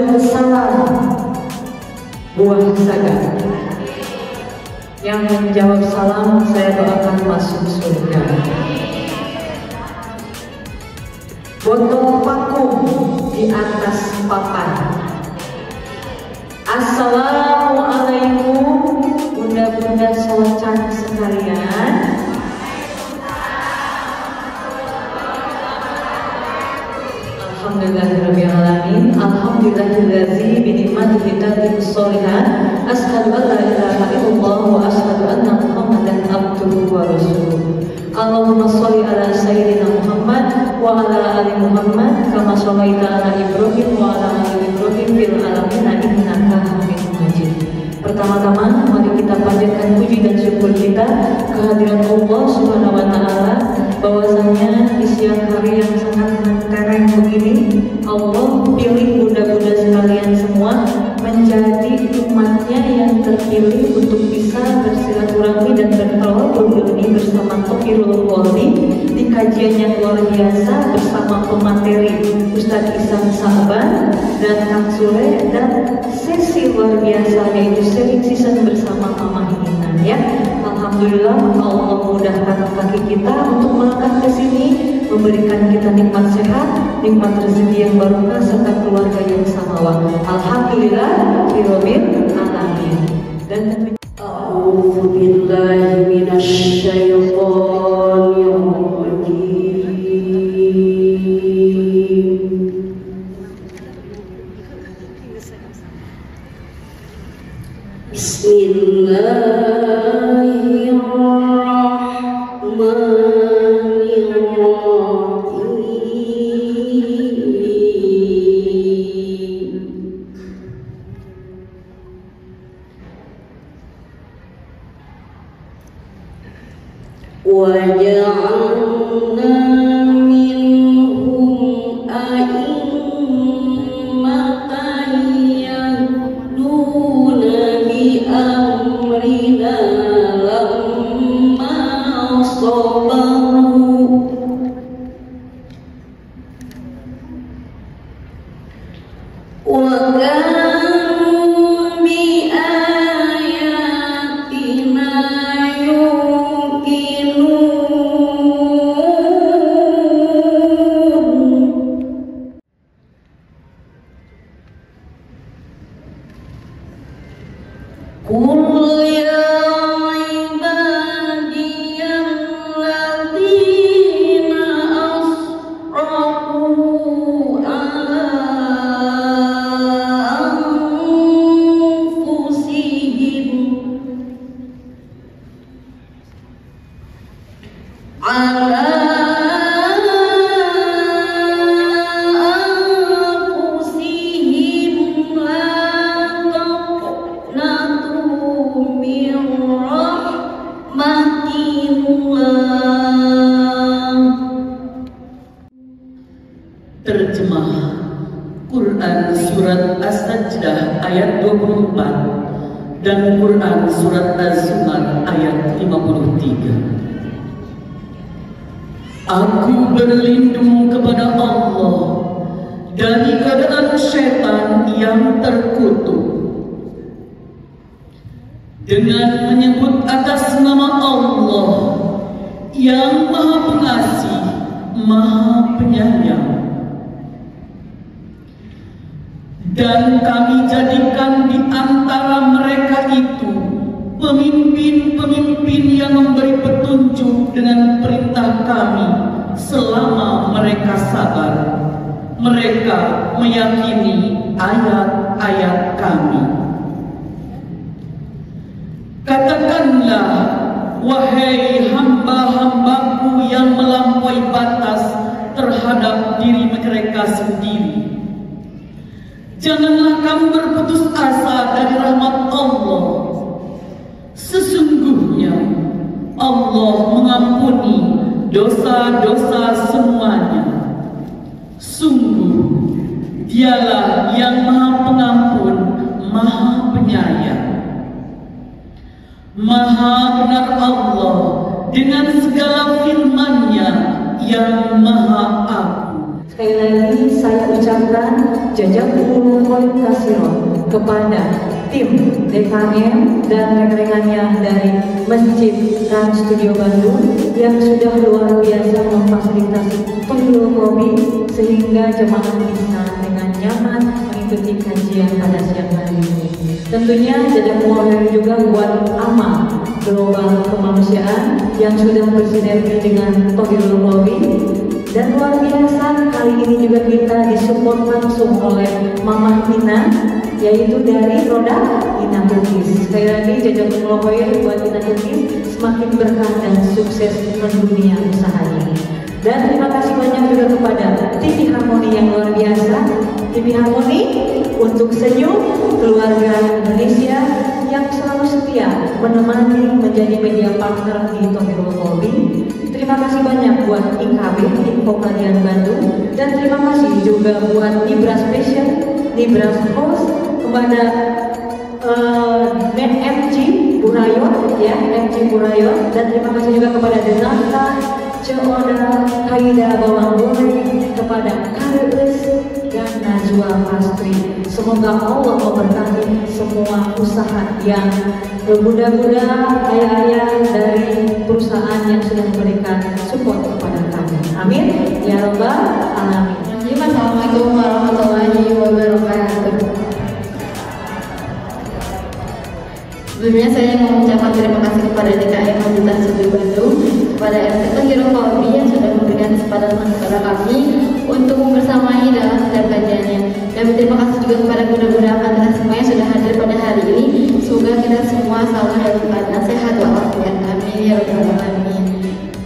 Waalaikumsalam. Buah saga. Yang menjawab salam saya doakan masuk surga. Botol vakum di atas papan. Assalamualaikum bunda-bunda socan sekalian. Alhamdulillahirrahmanirrahim. Alhamdulillahillazi binikmatihi tatimmus sholihat. Asyhadu an la ilaha illallah wa asyhadu anna Muhammadan abduhu wa rasuluh. Allahumma sholli ala sayyidina Muhammad wa ala ali Muhammad kama shallaita ala Ibrahim wa ala ali Ibrahim fil alamin innaka Hamidum Majid. Pertama-tama mari kita panjatkan puji dan syukur kita kehadiran Allah Subhanahu wa taala bahwasanya di siang hari yang sangat mentereng begini Allah pilih bunda-bunda sekalian semua menjadi umatnya yang terpilih untuk bisa bersilaturahmi dan bertawaful ini bersama Tokirul Wali di kajian yang luar biasa bersama pemateri Ustadz Ihsan Sa'ban dan Kang Sule, dan sesi luar biasa yaitu sharing season bersama Mama Inan ya. Alhamdulillah Allah mudahkan kaki kita untuk melangkah ke sini, memberikan kita nikmat sehat, nikmat rezeki yang barokah serta keluarga yang samawa. Alhamdulillah rabbil alamin. Dan a'udzu billahi minasy syaithanir rajim. وَجَعَلْنَا مِنْهُمْ أَئِمَّةً يَهْدُونَ بِأَمْرِنَا لَمَّا صَبَرُوا Terjemah Quran Surat As-Sajdah ayat 24 dan Quran Surat Az-Zumar ayat 53. Aku berlindung kepada Allah dari godaan syaitan yang terkutuk dengan menyebut atas nama Allah yang Maha Pengasih, Maha Penyayang. Dan kami jadikan di antara mereka itu pemimpin-pemimpin yang memberi petunjuk dengan perintah kami selama mereka sabar. Mereka meyakini ayat-ayat kami. Katakanlah, wahai hamba-hambaku yang melampaui batas terhadap diri mereka sendiri, janganlah kamu berputus asa dari rahmat Allah. Sesungguhnya Allah mengampuni dosa-dosa semuanya. Sungguh Dialah yang Maha Pengampun, Maha Penyayang. Maha benar Allah dengan segala firman-Nya yang Maha Agung. Sekali lagi saya ucapkan jazakumullahu khairan katsiran kepada tim DKM dan rekan-rekannya dari Masjid Trans Studio Bandung yang sudah luar biasa memfasilitasi Tohirul Qalbi sehingga jemaah bisa dengan nyaman mengikuti kajian pada siang hari ini. Tentunya jazakumullahu khairan juga buat amal global kemanusiaan yang sudah bersinergi dengan Tohirul Qalbi. Dan luar biasa kali ini juga kita disupport langsung oleh Mama Ina, yaitu dari produk Ina Cookies. Sekali lagi jazakumullahu khairan buat Ina Cookies, semakin berkah dan sukses mendunia usahanya. Dan terima kasih banyak juga kepada TV Harmoni yang luar biasa. TV Harmoni untuk senyum keluarga Indonesia yang selalu setia menemani menjadi media partner di Tohirul Qalbi. Terima kasih banyak buat IKB, Info Kajian Bandung, dan terima kasih juga buat Nibras Fashion, Nibras Host, kepada MG Burayot, ya MG Burayot, dan terima kasih juga kepada Denata, Ceoda, Haida Bawang Goreng, kepada Karis dan Najwa Pastri. Semoga Allah memberkati semua usaha yang mudah-mudahan ayah-ayah dari perusahaan yang sudah memberikan support kepada kami. Amin ya rabbal alamin. Assalamualaikum warahmatullahi wabarakatuh. Sebelumnya saya mau mengucapkan terima kasih kepada DKM Masjid Trans Studio Bandung, kepada RT Tohirul Qalbi yang sudah memberikan kesempatan kepada kami untuk membersamai dalam setiap kajiannya. Dan berterima kasih juga kepada guru-guru kita semua yang sudah hadir pada hari ini. Semoga kita semua selalu dalam keadaan sehat walafiat. Amin ya rabbal alamin.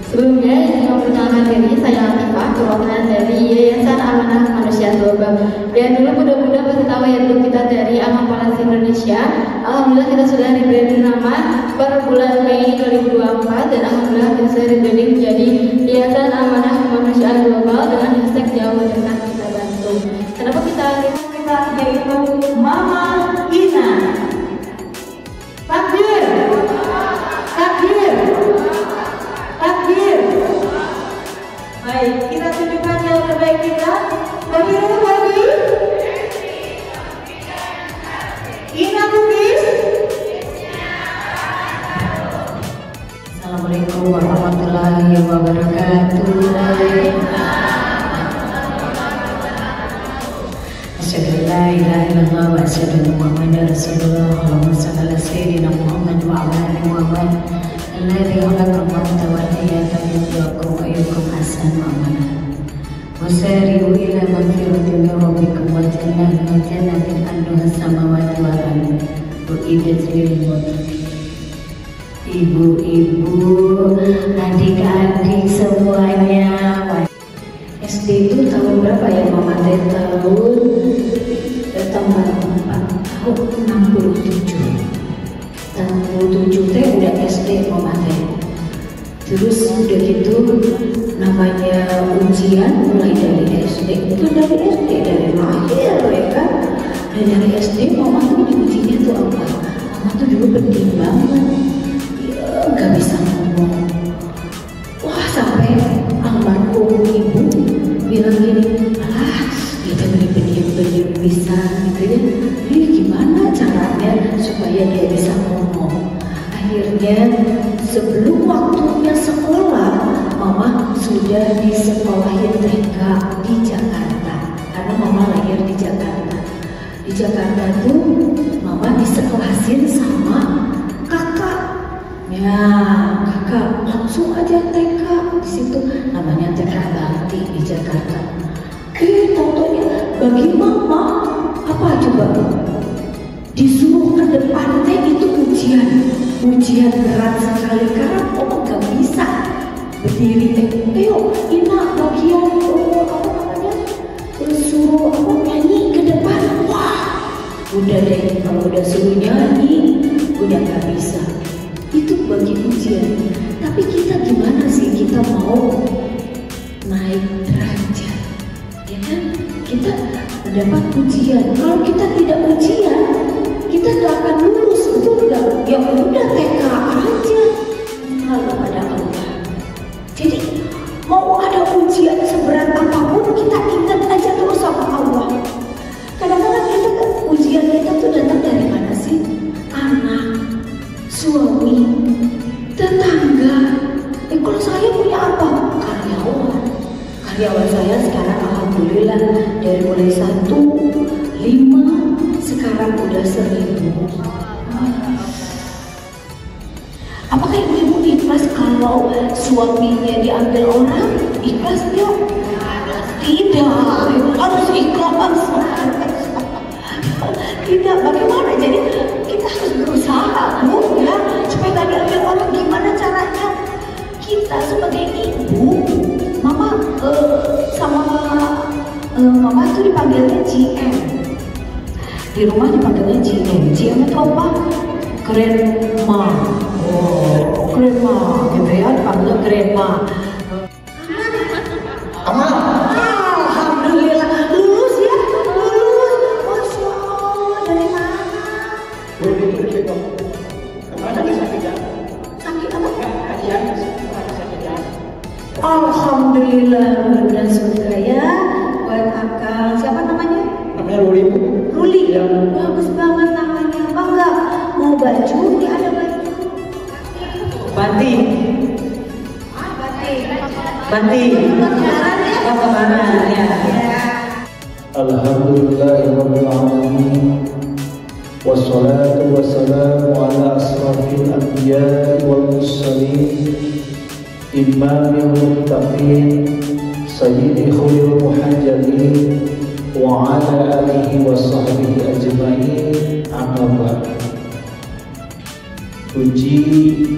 Sebelumnya ingin memperkenalkan diri, saya Latifah, perwakilan dari Yayasan Amanah Manusia Global. Dan dulu mudah-mudahan pasti tahu ya dulu kita dari Amapalas Indonesia. Alhamdulillah kita sudah diberi nama per bulan Mei 2024 dan alhamdulillah kita sudah diberi menjadi Yayasan Amanah Manusia Global dengan hashtag Jauh Dekat Kita Bantu. Kenapa kita yaitu Mama Ina. Takbir, takbir, takbir. Baik, kita tunjukkan yang terbaik kita. Tohirul Qalbi, Ina Cookies. Assalamualaikum warahmatullahi wabarakatuh. Asyhadu an la ilaha illallah wa asyhadu anna Muhammadar Rasulullah. Allahumma shalli ala sayyidina Muhammad wa ala ali Muhammad. Alladzi khalaqa al-mauta wal hayata liyabluwakum ayyukum ahsanu amala. Wasari'u ila magfiratin min rabbikum wa jannatin 'arduha as-samawati wal ardu uiddat lil muttaqin. Ibu-ibu, adik-adik semuanya. SD itu tahun berapa ya Mama Teh? Tahun 67. Tahun 67 teh udah SD Mama Teh. Terus udah gitu namanya ujian mulai dari SD. Itu dari SD, dari lahir ya kan. Dan dari SD Mama tuh ujinya tuh apa? Mama tuh dulu penting banget. Gak bisa ngomong. Wah, sampai almarhum ibu bilang gini, alah kita bener-bener bisa gitu ya. Ih, gimana caranya supaya dia bisa ngomong? Akhirnya sebelum waktunya sekolah, Mama sudah disekolahin TK di Jakarta. Karena Mama lahir di Jakarta. Di Jakarta tuh Mama disekolahin sama kakak. Ya, kakak langsung aja TK di situ, namanya TK Bakti di Jakarta. Contohnya bagi Mama apa coba? Disuruh ke depannya itu ujian berat sekali karena Mama gak bisa berdiri. Ayo, Ina bagian apa namanya? Suruh aku nyanyi ke depan. Wah, udah deh kalau udah suruh nyanyi udah gak bisa. Itu bagi ujian. Tapi kita gimana sih kita mau naik derajat, ya kan? Kita mendapat ujian. Kalau kita tidak ujian, kita gak akan lulus, betul gak? Ya udah TK aja. Lalu ada Allah. Jadi mau ada ujian seberat apapun kita ingat Apakah ibu-ibu ikhlas kalau suaminya diambil orang? Ikhlas tidak? Tidak, harus ikhlas. Tidak, bagaimana? Jadi kita harus berusaha, Bu, ya, supaya gak diambil orang. Gimana caranya? Kita sebagai ibu, Mama sama Mama itu dipanggilnya GM. Di rumah dipanggilnya GM. GM itu apa? Grandma. Oh, grandma gitu ya, dipanggilnya grandma. Aman. Alhamdulillah, lulus ya, lulus. Masya Allah, dari mana? Sakit apa? Alhamdulillah, mudah-mudahan semoga ya buat akang. Siapa namanya? Namanya Ruli. Ruli. Bagus banget namanya. Bangga. Mau baju? Dia ada baju. Bati. Bati. Lebaran ya. Alhamdulillahirabbil alamin. Wassalatu wassalamu ala asrafil anbiya'i wal mursalin. Imamil muttaqin sayyidi khairul muhajjalin wa ala alihi wa sahbihi ajma'in. Amma ba'd. Puji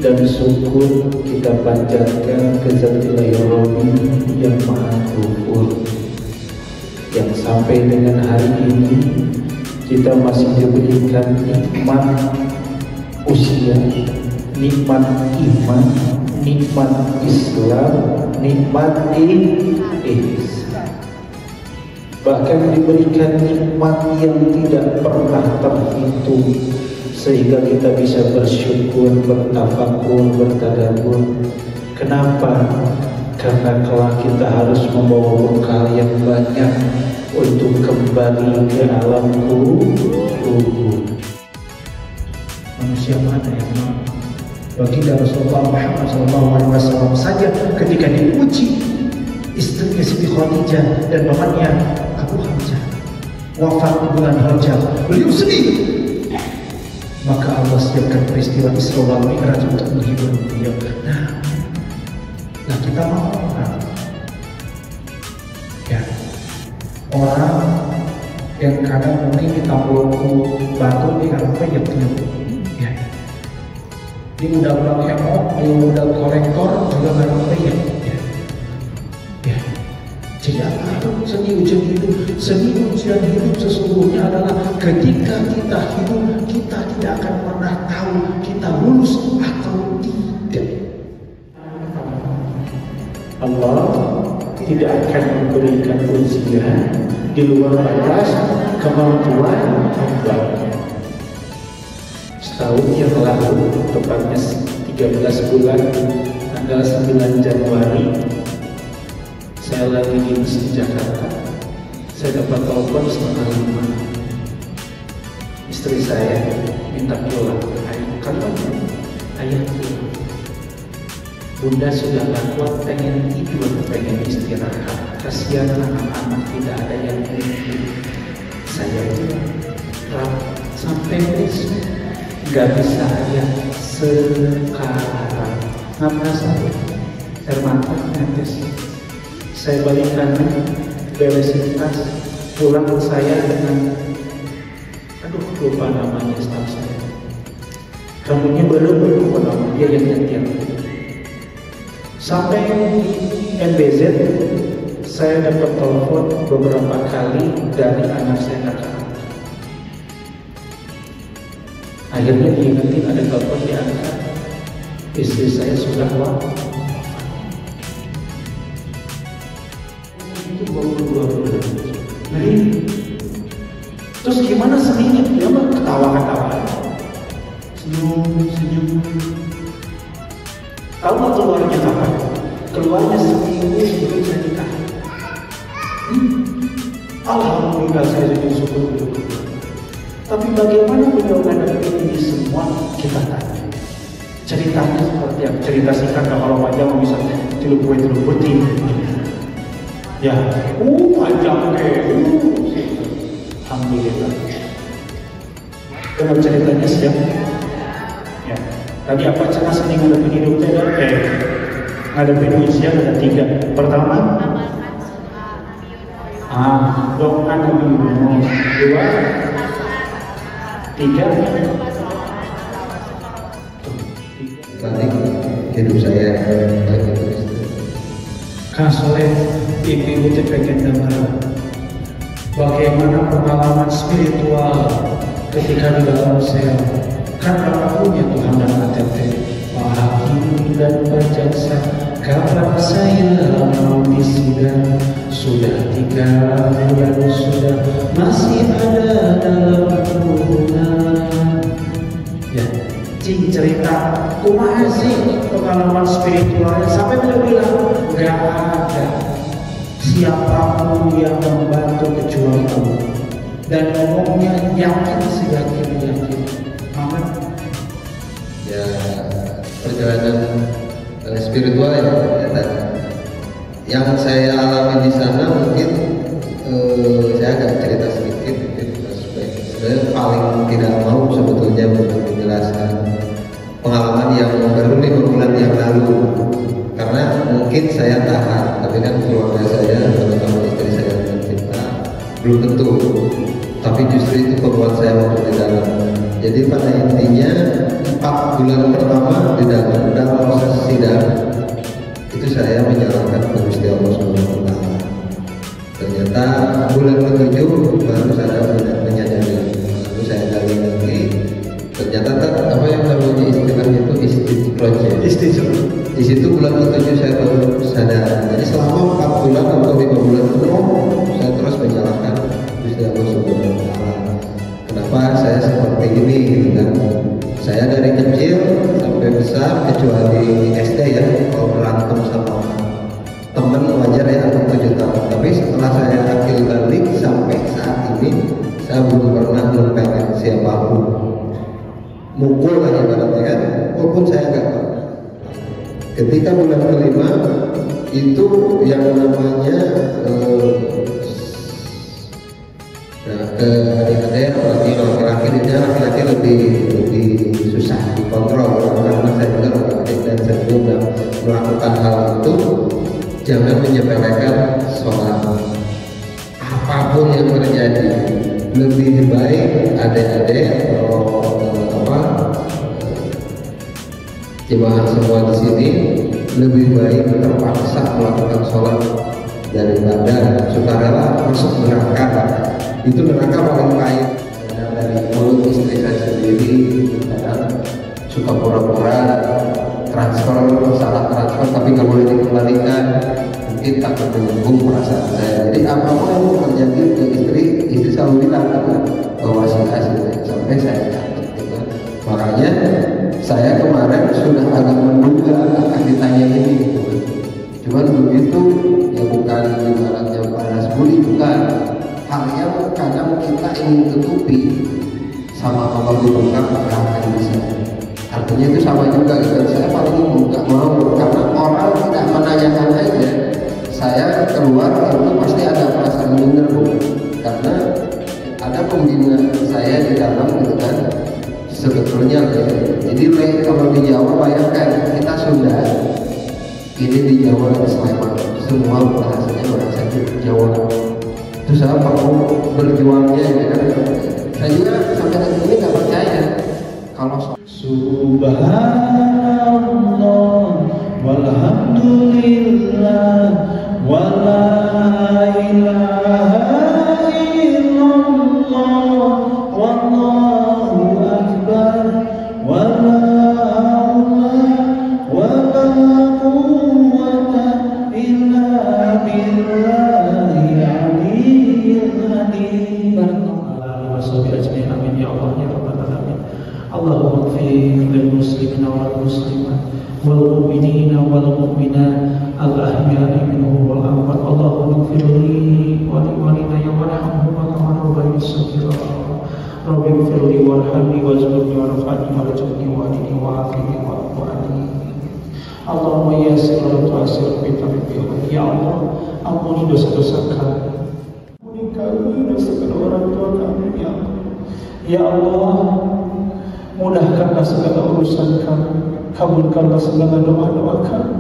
dan syukur kita panjatkan ke Zatillah Rabbi yang maha luhur, yang sampai dengan hari ini kita masih diberikan nikmat usia, nikmat iman, nikmat Islam, nikmat ihsan. Bahkan diberikan nikmat yang tidak pernah terhitung, sehingga kita bisa bersyukur, bertafakur, bertadabbur. Kenapa? Karena kelak kita harus membawa bekal yang banyak untuk kembali ke alam kubur. Manusia mana yang mau? Baginda Rasulullah Muhammad SAW saja ketika diuji istrinya Siti Khadijah dan pamannya Abu Hamzah wafat di bulan Rajab, beliau sedih. Maka Allah siapkan peristiwa Isra wal Mi'raj untuk menghibur beliau. Nah kita mau orang, ya, orang yang kadang mungkin kita peluk batu di apa ya punya, ya, di undang-undang hemok, di undang kolektor juga nggak apa ya, ya. Jadi apa itu seni ujian hidup? Seni ujian hidup sesungguhnya adalah ketika kita hidup, kita tidak akan pernah tahu kita lulus atau tidak. Allah tidak akan memberikan ujian di luar batas kemampuan hamba. Setahun yang lalu, tepatnya 13 bulan, tanggal 9 Januari, saya lagi di Masjid Jakarta. Saya dapat telepon 4:30. Istri saya minta pulang. Ayah pulang. Bunda sudah gak kuat, pengen tidur, pengen istirahat. Kasihan anak-anak tidak ada yang menunggu. Saya bilang, sampai besok gak bisa ya sekarang. Ngapa saya? Air mata netes. Saya balikan, beresin tas, pulang saya dengan, lupa namanya staf saya. Rambutnya belum lupa nama dia yang nyetir. Sampai di NBZ, saya dapat telepon beberapa kali dari anak saya kakak. Akhirnya diingetin ada telepon diangkat. Istri saya sudah wafat. Itu 22 bulan. Nah ini, terus gimana seninya? Dia mah ketawa-ketawa, senyum. Tahu nggak keluarnya kapan? Keluarnya seminggu sebelum saya nikah. Alhamdulillah saya jadi syukur. Tapi bagaimana beliau menghadapi ini semua, kita tanya. Ceritanya seperti yang cerita singkat kalau panjang bisa tilu-tilu. Ya, panjang Alhamdulillah. Dengar ceritanya siap? Ya. Tadi apa cara seni ngadepin hidupnya? Ngadepin ujian ada 3. Pertama, doa Nabi Muhammad. 2, 3. Balik hidup saya Kasoleh ibu pengen dengar bagaimana pengalaman spiritual ketika di dalam sel. Kan apapun yang Tuhan dan ATT Maha Hakim dan Bijaksana. Kapan saya mau disidang? Sudah 3 bulan sudah masih ada dalam hubungan. Ya, Cing cerita kumaha sih pengalaman spiritualnya sampai beliau bilang gak ada siapapun yang membantu kecuali Allah. Dan ngomongnya yakin sih, yakin. Aman. ya perjalanan spiritual ya. Yang saya alami di sana mungkin saya agak cerita sedikit supaya saya paling tidak mau sebetulnya untuk menjelaskan pengalaman yang baru 5 bulan yang lalu, karena mungkin saya tahan, tapi kan keluarga saya terutama istri saya mencinta belum tentu, tapi justru itu membuat saya masuk di dalam. Jadi pada intinya 4 bulan pertama di dalam proses sidang itu saya menyalahkan Gusti Allah SWT. Ternyata bulan ke-7 baru saya menyadari, lalu saya gali lagi. Ternyata apa yang namanya istilahnya itu istijroh. Di situ bulan ke-7 saya baru sadar. Jadi selama 4 bulan atau 5 bulan itu saya terus menyalahkan Gusti Allah SWT. Kenapa saya seperti ini gitu kan? Saya dari kecil sampai besar kecuali SD ya, kalau berantem sama temen wajar ya, 7 tahun. Tapi setelah saya akil balik sampai saat ini saya belum pernah mempengen siapapun mukul lah ibaratnya kan, walaupun saya nggak pernah. Ketika bulan ke-5 itu yang namanya ke adik-adik apalagi laki-laki lebih susah dikontrol karena saya juga adik dan saya juga melakukan hal itu. Jangan menyepelekan sholat, apapun yang terjadi lebih baik adik-adik atau jemaah semua di sini lebih baik terpaksa melakukan sholat daripada sukarela masuk neraka. Itu neraka paling pahit. Dari mulut istri saya sendiri kadang suka pura-pura salah transfer tapi nggak boleh dikembalikan, mungkin takut menyinggung perasaan saya. Jadi apapun yang terjadi ke istri selalu bilang bahwa si hasilnya sampai saya takut gitu. Makanya saya kemarin sudah agak menduga akan ditanya ini gitu. Cuman begitu ya bukan ibaratnya balas budi, bukan. Hal yang kadang kita ingin tutupi sama Allah dibuka nggak akan bisa. Artinya itu sama juga gitu. Saya paling nggak mau karena orang tidak menanyakan aja. Saya keluar itu pasti ada perasaan minder, karena ada pembina saya di dalam gitu kan. Sebetulnya jadi kalau di Jawa bayangkan kita sudah ini di Jawa di Sleman semua bahasanya bahasa Jawa. Itu saya perlu berjuangnya ya kan. Saya juga sampai detik ini nggak percaya kalau Subhanallah walhamdulillah wala ilaha illallah wallahu akbar wala haula wala quwwata illa billahi aliyyil azim. Amin ya Allah ya rabbal alamin. Allahumma ighfir lil muslimina wal muslimat wal mu'minina wal mu'minat al ahya'i minhum wal amwat. Allahumma ighfir li wa li walidayya warhamhuma kama rabbayani shaghira. Rabbi ighfir li warhamni wajburni warhamni warhamni walidayya wa'afini wa'fu anni. Allahumma yassir wa tu'assir bi tawfiqik ya Allah. Ampuni dosa-dosa kami, ampuni kami dosa kedua orang tua kami ya Allah. Ya Allah, mudahkanlah segala urusan kami, kabulkanlah segala doa-doa kami.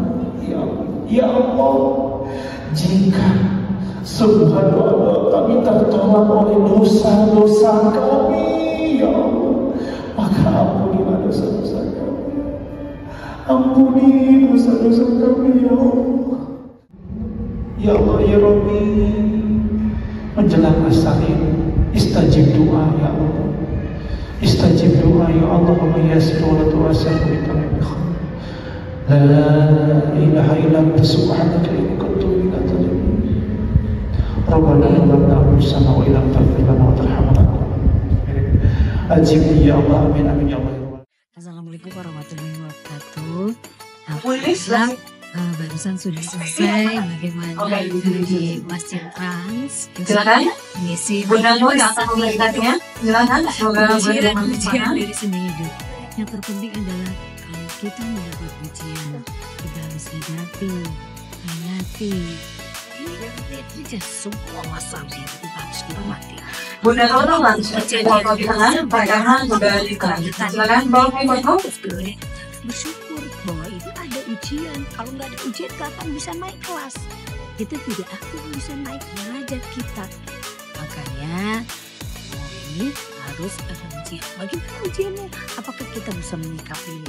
Ya Allah, jika semua doa-doa kami tertolak oleh dosa-dosa kami, ya Allah, maka ampunilah dosa-dosa kami. Ampuni dosa-dosa kami, ya Allah. Ya Allah, ya Rabbi, menjelang asar ini, istajib doa, ya Allah. Istajib doa, ya Allah, wa yassir wa la tu'assir bi tamam khair. La ilaha illa anta subhanaka inni kuntu minadh dhalimin. Rabbana zalamna anfusana wa illam taghfir lana wa tarhamna. Ajib ya Allah, amin amin ya Allah. Assalamualaikum warahmatullahi wabarakatuh. Alhamdulillah, barusan sudah selesai bagaimana di Masjid Trans. Silakan. Mengisi Bunda Nur yang akan memberitakannya. Silakan. Semoga ujian dari seni hidup. Yang terpenting adalah kalau kita mendapat ujian, kita harus hadapi, hayati. Ini semua masalah itu harus dilewati. Bunda Nur langsung foto di tengah, pegangan Bunda di tengah. Silakan bawa foto. Bersyukur bahwa itu ada ujian. Kalau nggak ada ujian, kapan bisa naik kelas? Kita tidak akan bisa naik derajat kita. Makanya ini harus ada ujian. Bagaimana ujiannya? Apakah kita bisa menyikapi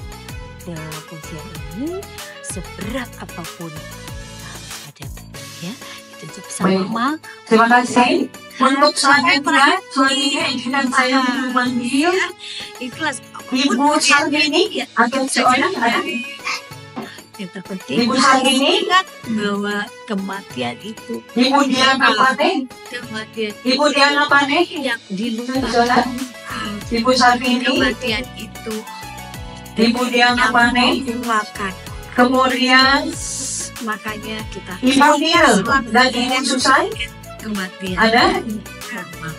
ujian ini seberat apapun? Harus ada ya. Itu sama. Terima kasih. Untuk saya berat, selanjutnya izinkan saya memanggil ikhlas. Ibu Sarbini atau seorang ada. Yang terpenting Ibu Sarbini, ingat bahwa kematian itu Ibu Diana Pane, kematian Ibu Diana Pane, yang dilupakan. Ibu Sarbini, Kematian itu Ibu Diana Pane, dilupakan. kemudian Makanya kita Ibu Nil dan Ibu Susan, kematian ada karma.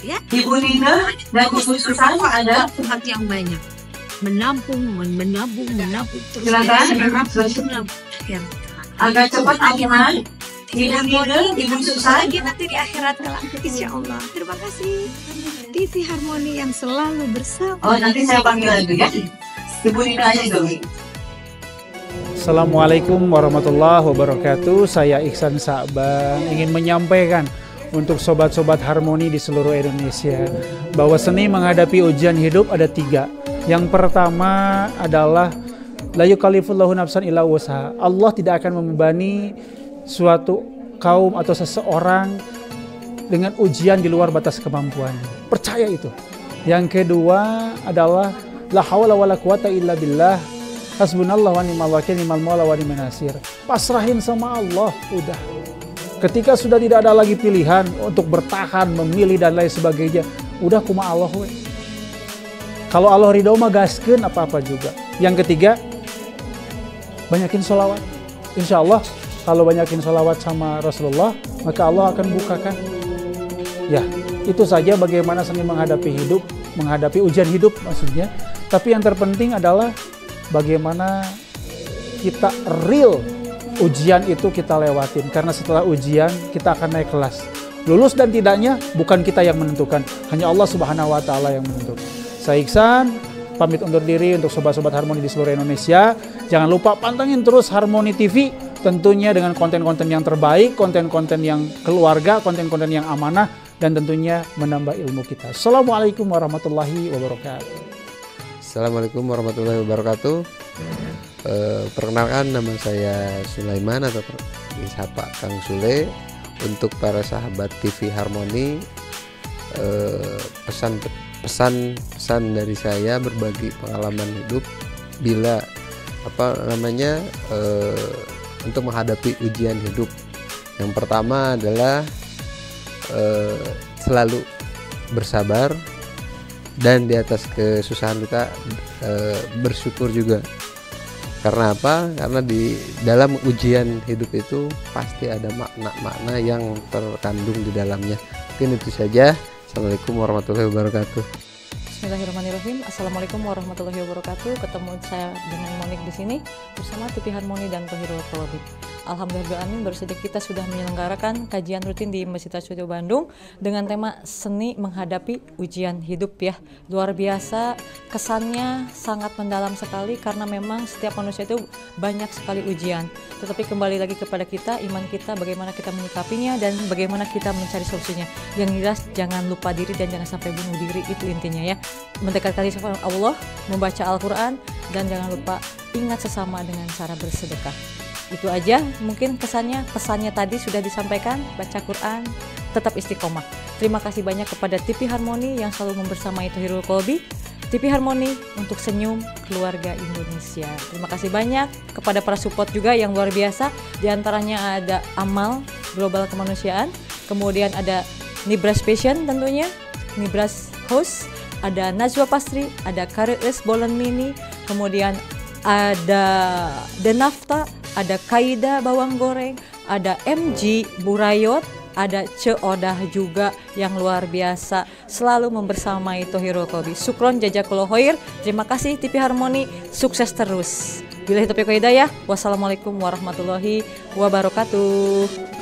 Ya, Ibu Nina dan Ibu Susan, ada tempat yang banyak menabung terus silakan. yang Agak cepat Ahilman, Ibu Nina, Ibu Susan. lagi nanti di akhirat kelak, insya Allah. Terima kasih TV Harmoni yang selalu bersama. Oh, nanti saya panggil lagi ya. Ibu Nina aja dulu. Assalamualaikum warahmatullahi wabarakatuh. Saya Ihsan Sa'ban ingin menyampaikan untuk sobat-sobat Harmoni di seluruh Indonesia bahwa seni menghadapi ujian hidup ada 3. Yang pertama adalah la yukallifullahu nafsan illa wus'aha. Allah tidak akan membebani suatu kaum atau seseorang dengan ujian di luar batas kemampuannya. Percaya itu. Yang kedua adalah la haula wala quwata illa billah. Hasbunallah wa ni'mal wakil, ni'mal maula wa ni'man nasir. Pasrahin sama Allah, udah. Ketika sudah tidak ada lagi pilihan untuk bertahan, memilih dan lain sebagainya, udah kuma Allah we. Kalau Allah ridho mah gaskeun apa-apa juga. Yang ketiga, banyakin sholawat. Insya Allah kalau banyakin sholawat sama Rasulullah, maka Allah akan bukakan. Ya, itu saja bagaimana seni menghadapi hidup, menghadapi ujian hidup maksudnya. Tapi yang terpenting adalah bagaimana kita real ujian itu kita lewatin, karena setelah ujian kita akan naik kelas. Lulus dan tidaknya bukan kita yang menentukan, hanya Allah Subhanahu wa Ta'ala yang menentukan. Saya Ihsan pamit undur diri untuk sobat-sobat Harmoni di seluruh Indonesia. Jangan lupa pantengin terus Harmoni TV, tentunya dengan konten-konten yang terbaik, konten-konten yang keluarga, konten-konten yang amanah, dan tentunya menambah ilmu kita. Assalamualaikum warahmatullahi wabarakatuh. Assalamualaikum warahmatullahi wabarakatuh. Perkenalkan, nama saya Sulaiman atau disapa Kang Sule. Untuk para sahabat TV Harmoni, pesan dari saya berbagi pengalaman hidup bila untuk menghadapi ujian hidup. Yang pertama adalah selalu bersabar, dan di atas kesusahan kita bersyukur juga. Karena apa? Karena di dalam ujian hidup itu pasti ada makna-makna yang terkandung di dalamnya. Mungkin itu saja. Assalamualaikum warahmatullahi wabarakatuh. Bismillahirrahmanirrahim. Assalamualaikum warahmatullahi wabarakatuh. Ketemu saya dengan Monik di sini bersama TV Harmoni dan Tohirul Kolobit. Alhamdulillah baru saja kita sudah menyelenggarakan kajian rutin di Masjid Asyuti Bandung dengan tema seni menghadapi ujian hidup ya. Luar biasa, kesannya sangat mendalam sekali karena memang setiap manusia itu banyak sekali ujian. Tetapi kembali lagi kepada kita, iman kita, bagaimana kita menyikapinya dan bagaimana kita mencari solusinya. Yang jelas jangan lupa diri dan jangan sampai bunuh diri, itu intinya ya. Mendekatkan diri kepada Allah, membaca Al-Quran, dan jangan lupa ingat sesama dengan cara bersedekah. Itu aja mungkin pesannya tadi sudah disampaikan, baca Quran, tetap istiqomah. Terima kasih banyak kepada TV Harmoni yang selalu membersamai Thohirul Qalbi, TV Harmoni untuk senyum keluarga Indonesia. Terima kasih banyak kepada para support juga yang luar biasa, di antaranya ada Amal Global Kemanusiaan, kemudian ada Nibras Passion tentunya, Nibras Host, ada Najwa Pastri, ada Karis Bolen Mini, kemudian ada Denafta, ada Kaida Bawang Goreng, ada MG Burayot, ada Ce Odah juga yang luar biasa selalu membersamai Thohirul Qalbi. Syukron jazakallahu khair. Terima kasih TV Harmoni, sukses terus. Billahi taufiq wal hidayah. Wassalamualaikum warahmatullahi wabarakatuh.